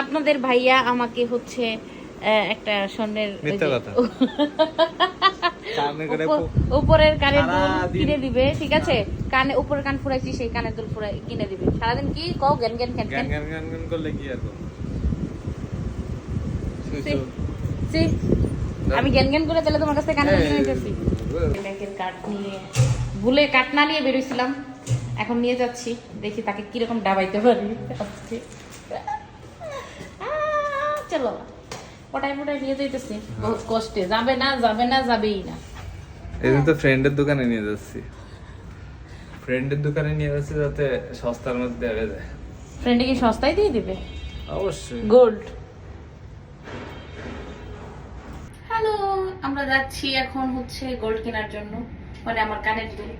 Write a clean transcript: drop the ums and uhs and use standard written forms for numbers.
আপনাদের ভাইয়া আমাকে হচ্ছে একটা স্বর্ণের উপরের কানের দুল কিনে দিবে, ঠিক আছে? কানে উপরের কান ফুরাইছি, সেই কানের দুল কিনে দিবে। সারাদিন কি কও জ্ঞান জ্ঞান জ্ঞান জ্ঞান জ্ঞান জ্ঞান করলে কি আর আমি জ্ঞান জ্ঞান করে তাহলে তোমার কাছে কানে দুল কিনে দিতেছি। ব্যাংকের কার্ড নিয়ে ভুলে কার্ড না নিয়ে বেরোইছিলাম, এখন নিয়ে যাচ্ছি, দেখি তাকে কিরকম ডাবাইতে পারি আজকে। চলো পটাই পটাই নিয়ে যাইতেছি বহুত কষ্টে, যাবে না যাবে না যাবেই না। এদিন তো ফ্রেন্ডের দোকানে নিয়ে যাচ্ছি, ফ্রেন্ডের দোকানে নিয়ে যাচ্ছি যাতে সস্তার মধ্যে দেওয়া যায়। ফ্রেন্ডে কি সস্তায় দিয়ে দিবে? অবশ্যই। গোল্ড। হ্যালো, আমরা যাচ্ছি এখন হচ্ছে গোল্ড কেনার জন্য, মানে আমার কানের দুল।